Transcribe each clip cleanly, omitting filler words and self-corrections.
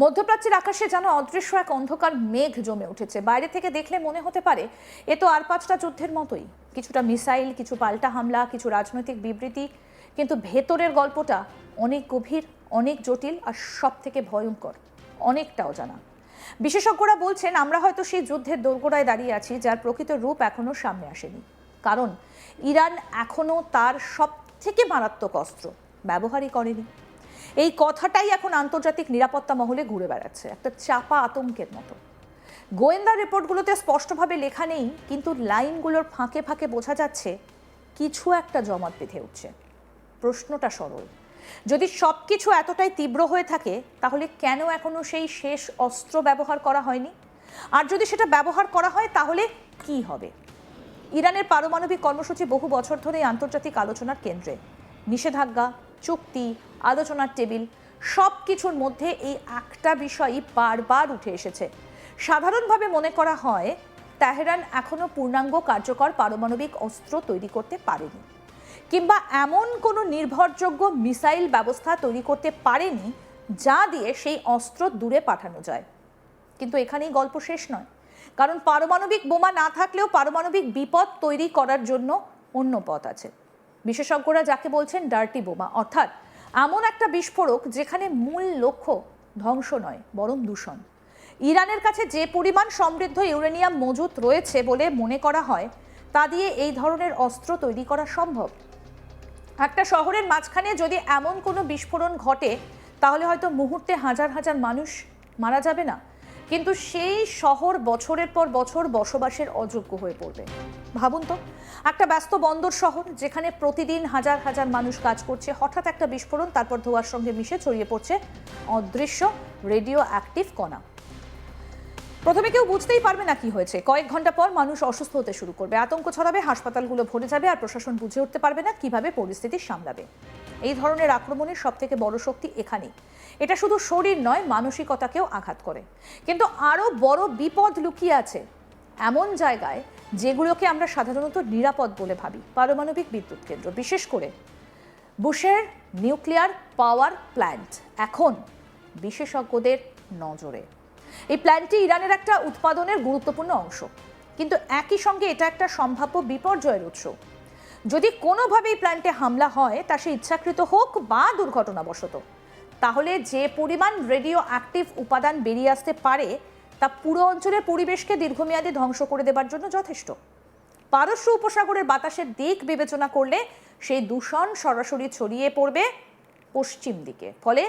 মধ্যপ্রাচ্যের আকাশে যেন অদৃশ্য এক অন্ধকার মেঘ জমে উঠেছে। বাইরে থেকে দেখলে মনে হতে পারে এ তো আর 5টা যুদ্ধের মতোই, কিছুটা মিসাইল, কিছু পাল্টা হামলা, কিছু রাজনৈতিক বিবৃতি, কিন্তু ভেতরের গল্পটা অনেক গভীর, অনেক জটিল আর সব থেকে ভয়ঙ্কর, অনেকটা অজানা। বিশেষজ্ঞরা বলছেন আমরা হয়তো সেই যুদ্ধের দোরগোড়ায় দাঁড়িয়ে আছি যার প্রকৃত রূপ এখনো সামনে আসেনি, কারণ ইরান এখনো তার সব থেকে মারাত্মক অস্ত্র ব্যবহারই করেনি। এই কথাটাই এখন আন্তর্জাতিক নিরাপত্তা মহলে ঘুরে বেড়াচ্ছে একটা চাপা আতঙ্কের মতো। গোয়েন্দা রিপোর্টগুলোতে স্পষ্টভাবে লেখা নেই, কিন্তু লাইনগুলোর ফাঁকে ফাঁকে বোঝা যাচ্ছে কিছু একটা জমাট বেঁধে উঠছে। প্রশ্নটা সরল, যদি সবকিছু এতটাই তীব্র হয়ে থাকে তাহলে কেন এখনো সেই শেষ অস্ত্র ব্যবহার করা হয়নি? আর যদি সেটা ব্যবহার করা হয় তাহলে কি হবে? ইরানের পারমাণবিক কর্মসূচি বহু বছর ধরে আন্তর্জাতিক আলোচনার কেন্দ্রে। নিষেধাজ্ঞা, চুক্তি, আলোচনার টেবিল, সব কিছুর মধ্যে এই একটা বিষয়ই বারবার উঠে এসেছে। সাধারণভাবে মনে করা হয় তেহরান এখনো পূর্ণাঙ্গ কার্যকর পারমাণবিক অস্ত্র তৈরি করতে পারেনি, কিংবা এমন কোনো নির্ভরযোগ্য মিসাইল ব্যবস্থা তৈরি করতে পারেনি যা দিয়ে সেই অস্ত্র দূরে পাঠানো যায়। কিন্তু এখানেই গল্প শেষ নয়, কারণ পারমাণবিক বোমা না থাকলেও পারমাণবিক বিপদ তৈরি করার জন্য অন্য পথ আছে। বিশেষজ্ঞরা যাকে বলছেন ডার্টি বোমা, অর্থাৎ এমন একটা বিস্ফোরক যেখানে মূল লক্ষ্য ধ্বংস নয় বরং দূষণ। ইরানের কাছে যে পরিমাণ সমৃদ্ধ ইউরেনিয়াম মজুত রয়েছে বলে মনে করা হয় তা দিয়ে এই ধরনের অস্ত্র তৈরি করা সম্ভব। একটা শহরের মাঝখানে যদি এমন কোনো বিস্ফোরণ ঘটে তাহলে হয়তো মুহূর্তে হাজার হাজার মানুষ মারা যাবে না, কিন্তু সেই শহর বছরের পর বছর বসবাসের অযোগ্য হয়ে পড়বে। ভাবুন তো, একটা ব্যস্ত বন্দর শহর যেখানে প্রতিদিন হাজার হাজার মানুষ কাজ করছে, হঠাৎ একটা বিস্ফোরণ, তারপর ধোঁয়ার সঙ্গে মিশে ছড়িয়ে পড়ছে অদৃশ্য রেডিও অ্যাক্টিভ কণা। প্রথমে কেউ বুঝতেই পারবে না কি হয়েছে, কয়েক ঘন্টা পর মানুষ অসুস্থ হতে শুরু করবে, আতঙ্ক ছড়াবে, হাসপাতালগুলো ভরে যাবে, আর প্রশাসন বুঝে উঠতে পারবে না কিভাবে পরিস্থিতি সামলাবে। এই ধরনের আক্রমণের সব থেকে বড় শক্তি এখানেই। এটা শুধু শরীর নয়, মানসিকতাকেও আঘাত করে। কিন্তু আরো বড় বিপদ লুকিয়ে আছে এমন জায়গায় যেগুলোকে আমরা সাধারণত নিরাপদ বলে ভাবি। পারমাণবিক বিদ্যুৎ কেন্দ্র, বিশেষ করে বুশের নিউক্লিয়ার পাওয়ার প্ল্যান্ট এখন বিশেষজ্ঞদের নজরে। এই প্ল্যান্টটি ইরানের একটা উৎপাদনের গুরুত্বপূর্ণ অংশ, কিন্তু একই সঙ্গে এটা একটা সম্ভাব্য বিপর্যয়ের উৎস। যদি কোনোভাবেই প্ল্যান্টে হামলা হয়, তা সে ইচ্ছাকৃত হোক বা দুর্ঘটনাবশত, তাহলে যে পরিমাণ রেডিও অ্যাক্টিভ উপাদান বেরিয়ে আসতে পারে তা পুরো অঞ্চলের পরিবেশকে দীর্ঘমেয়াদী ধ্বংস করে দেবার জন্য যথেষ্ট। পারস্য উপসাগরের বাতাসের দিক বিবেচনা করলে সেই দূষণ সরাসরি ছড়িয়ে পড়বে পশ্চিম দিকে, ফলে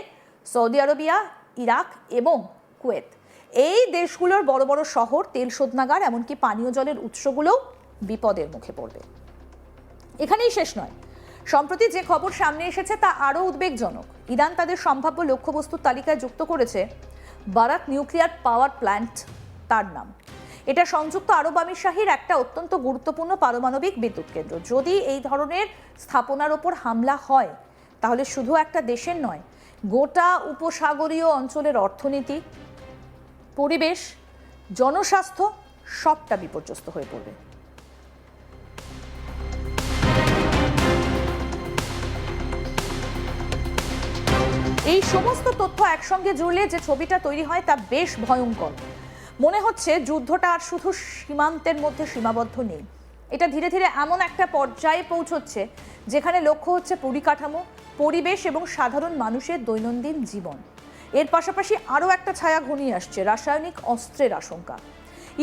সৌদি আরবিয়া, ইরাক এবং কুয়েত, এই দেশগুলোর বড় বড় শহর, তেল শোধনাগার, এমনকি পানীয় জলের উৎসগুলোও বিপদের মুখে পড়বে। এখানেই শেষ নয়, সম্প্রতি যে খবর সামনে এসেছে তা আরও উদ্বেগজনক। ইরান তাদের সম্ভাব্য লক্ষ্যবস্তুর তালিকায় যুক্ত করেছে বারাক নিউক্লিয়ার পাওয়ার প্ল্যান্ট, তার নাম। এটা সংযুক্ত আরব আমিরশাহীর একটা অত্যন্ত গুরুত্বপূর্ণ পারমাণবিক বিদ্যুৎ কেন্দ্র। যদি এই ধরনের স্থাপনার ওপর হামলা হয় তাহলে শুধু একটা দেশের নয়, গোটা উপসাগরীয় অঞ্চলের অর্থনীতি, পরিবেশ, জনস্বাস্থ্য সবটা বিপর্যস্ত হয়ে পড়বে। এই সমস্ত তথ্য একসঙ্গে জুড়লে যে ছবিটা তৈরি হয় তা বেশ ভয়ঙ্কর। মনে হচ্ছে যুদ্ধটা আর শুধু সীমান্তের মধ্যে সীমাবদ্ধ নেই, এটা ধীরে ধীরে এমন একটা পর্যায়ে পৌঁছচ্ছে যেখানে লক্ষ্য হচ্ছে পরিকাঠামো, পরিবেশ এবং সাধারণ মানুষের দৈনন্দিন জীবন। এর পাশাপাশি আরও একটা ছায়া ঘনিয়ে আসছে, রাসায়নিক অস্ত্রের আশঙ্কা।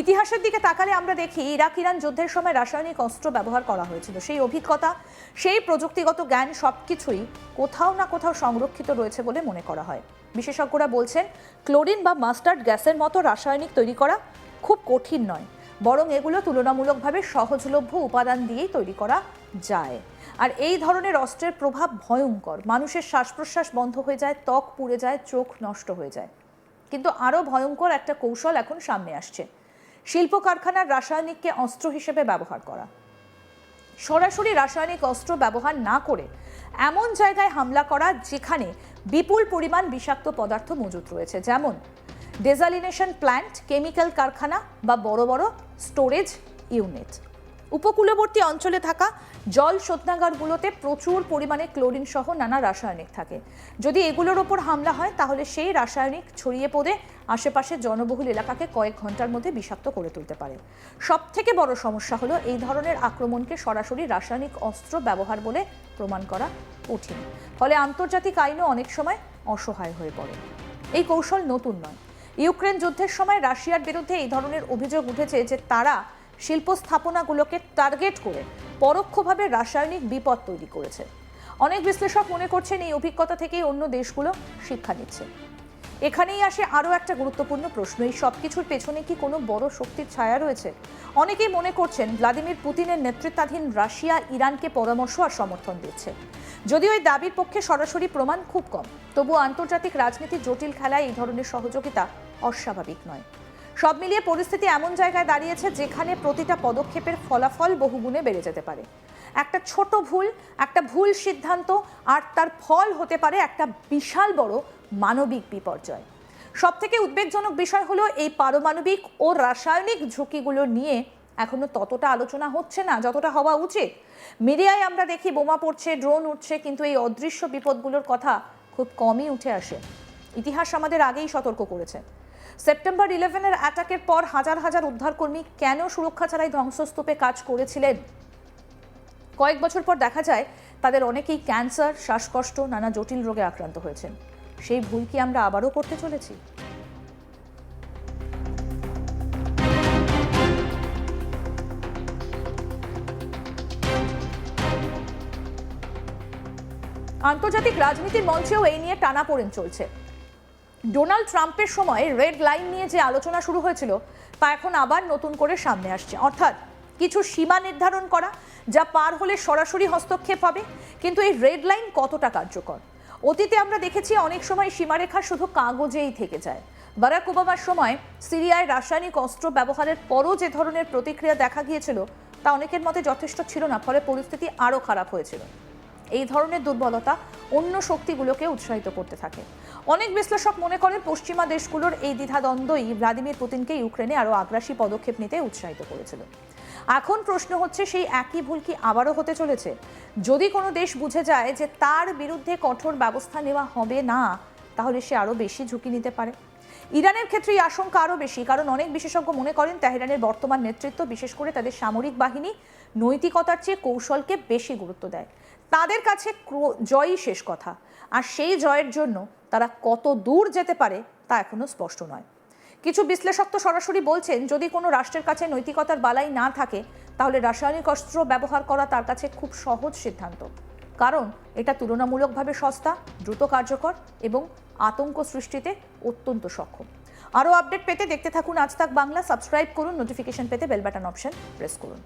ইতিহাসের দিকে তাকালে আমরা দেখি ইরাক ইরান যুদ্ধের সময় রাসায়নিক অস্ত্র ব্যবহার করা হয়েছিল। সেই অভিজ্ঞতা, সেই প্রযুক্তিগত জ্ঞান সবকিছুই কোথাও না কোথাও সংরক্ষিত রয়েছে বলে মনে করা হয়। বিশেষজ্ঞরা বলছেন ক্লোরিন বা মাস্টার্ড গ্যাসের মতো রাসায়নিক তৈরি করা খুব কঠিন নয়, বরং এগুলো তুলনামূলকভাবে সহজলভ্য উপাদান দিয়েই তৈরি করা যায়। আর এই ধরনের অস্ত্রের প্রভাব ভয়ঙ্কর। মানুষের শ্বাস প্রশ্বাস বন্ধ হয়ে যায়, ত্বক পুড়ে যায়, চোখ নষ্ট হয়ে যায়। কিন্তু আরও ভয়ঙ্কর একটা কৌশল এখন সামনে আসছে, শিল্প কারখানার রাসায়নিককে অস্ত্র হিসেবে ব্যবহার করা। সরাসরি রাসায়নিক অস্ত্র ব্যবহার না করে এমন জায়গায় হামলা করা যেখানে বিপুল পরিমাণ বিষাক্ত পদার্থ মজুত রয়েছে, যেমন ডেজালিনেশন প্ল্যান্ট, কেমিক্যাল কারখানা বা বড় বড় স্টোরেজ ইউনিট। উপকূলবর্তী অঞ্চলে থাকা জল শোধনাগারগুলোতে প্রচুর পরিমাণে ক্লোরিন সহ নানা রাসায়নিক থাকে। যদি এগুলোর ওপর হামলা হয় তাহলে সেই রাসায়নিক ছড়িয়ে পড়ে আশেপাশের জনবহুল এলাকাকে কয়েক ঘন্টার মধ্যে বিষাক্ত করে তুলতে পারে। সবথেকে বড় সমস্যা হলো এই ধরনের আক্রমণকে সরাসরি রাসায়নিক অস্ত্র ব্যবহার বলে প্রমাণ করা কঠিন, ফলে আন্তর্জাতিক আইনও অনেক সময় অসহায় হয়ে পড়ে। এই কৌশল নতুন নয়। ইউক্রেন যুদ্ধের সময় রাশিয়ার বিরুদ্ধে এই ধরনের অভিযোগ উঠেছে যে তারা শিল্প স্থাপনাগুলোকে টার্গেট করে পরোক্ষভাবে রাসায়নিক বিপদ তৈরি করেছে। অনেক বিশ্লেষক মনে করছেন এই অভিজ্ঞতা থেকেই অন্য দেশগুলো শিক্ষা নিচ্ছে। এখানেই আসে আরও একটা গুরুত্বপূর্ণ প্রশ্ন, এই সব কিছুর পেছনে কি কোনো বড় শক্তির ছায়া রয়েছে? অনেকেই মনে করছেন ভ্লাদিমির পুতিনের নেতৃত্বাধীন রাশিয়া ইরানকে পরামর্শ আর সমর্থন দিচ্ছে। যদিও এই দাবির পক্ষে সরাসরি প্রমাণ খুব কম, তবুও আন্তর্জাতিক রাজনীতির জটিল খেলায় এই ধরনের সহযোগিতা অস্বাভাবিক নয়। সব মিলিয়ে পরিস্থিতি এমন জায়গায় দাঁড়িয়েছে যেখানে প্রতিটা পদক্ষেপের ফলাফল বহুগুণে বেড়ে যেতে পারে। একটা ছোট ভুল, একটা ভুল সিদ্ধান্ত, আর তার ফল হতে পারে একটা বিশাল বড় মানবিক বিপর্যয়। সবথেকে উদ্বেগজনক বিষয় হলো এই পারমাণবিক ও রাসায়নিক ঝুঁকিগুলো নিয়ে এখনো ততটা আলোচনা হচ্ছে না যতটা হওয়া উচিত। মিডিয়ায় আমরা দেখি বোমা পড়ছে, ড্রোন উঠছে, কিন্তু এই অদৃশ্য বিপদগুলোর কথা খুব কমই উঠে আসে। ইতিহাস আমাদের আগেই সতর্ক করেছে। সেপ্টেম্বর 11-এর অ্যাটাকের পর হাজার হাজার উদ্ধারকর্মী কেন সুরক্ষা ছাড়াই ধ্বংসস্তূপে কাজ করেছিলেন? কয়েক বছর পর দেখা যায় তাদের অনেকেই ক্যান্সার, শ্বাসকষ্ট, নানা জটিল রোগে আক্রান্ত হয়েছেন। সেই ভুল কি আমরা আবারও করতে চলেছি? আন্তর্জাতিক রাজনীতির মঞ্চেও এই নিয়ে টানাপোড়েন চলছে। ডোনাল্ড ট্রাম্পের সময় রেড লাইন নিয়ে যে আলোচনা শুরু হয়েছিল তা এখন আবার নতুন করে সামনে আসছে, অর্থাৎ কিছু সীমা নির্ধারণ করা যা পার হলে সরাসরি হস্তক্ষেপ হবে। কিন্তু এই রেড লাইন কতটা কার্যকর? অতীতে আমরা দেখেছি অনেক সময় সীমারেখা শুধু কাগজেই থেকে যায়। বারাক ওবামার সময় সিরিয়ায় রাসায়নিক অস্ত্র ব্যবহারের পরও যে ধরনের প্রতিক্রিয়া দেখা গিয়েছিল তা অনেকের মতে যথেষ্ট ছিল না, ফলে পরিস্থিতি আরও খারাপ হয়েছিল। এই ধরনের দুর্বলতা অন্য শক্তিগুলোকে উৎসাহিত করতে থাকে। অনেক বিশ্লেষক মনে করেন পশ্চিমা দেশগুলোর এই দ্বিধাদ্বন্দ্বই ভ্লাদিমির পুতিনকে ইউক্রেনে আরও আগ্রাসী পদক্ষেপ নিতে উৎসাহিত করেছিল। এখন প্রশ্ন হচ্ছে, সেই একই ভুল কি আবারও হতে চলেছে? যদি কোনো দেশ বুঝে যায় যে তার বিরুদ্ধে কঠোর ব্যবস্থা নেওয়া হবে না, তাহলে সে আরও বেশি ঝুঁকি নিতে পারে। ইরানের ক্ষেত্রে এই আশঙ্কা আরও বেশি, কারণ অনেক বিশেষজ্ঞ মনে করেন তেহরানের বর্তমান নেতৃত্ব, বিশেষ করে তাদের সামরিক বাহিনী, নৈতিকতার চেয়ে কৌশলকে বেশি গুরুত্ব দেয়। তাদের কাছে জয়ই শেষ কথা, আর সেই জয়ের জন্য তারা কত দূর যেতে পারে তা এখনো স্পষ্ট নয়। কিছু বিশ্লেষক তো সরাসরি বলছেন, যদি কোনো রাষ্ট্রের কাছে নৈতিকতার বালাই না থাকে তাহলে রাসায়নিক অস্ত্র ব্যবহার করা তার কাছে খুব সহজ সিদ্ধান্ত, কারণ এটা তুলনামূলকভাবে সস্তা, দ্রুত কার্যকর এবং আতঙ্ক সৃষ্টিতে অত্যন্ত সক্ষম। আরও আপডেট পেতে দেখতে থাকুন আজ তাক বাংলা। সাবস্ক্রাইব করুন, নোটিফিকেশন পেতে বেল বাটন অপশন প্রেস করুন।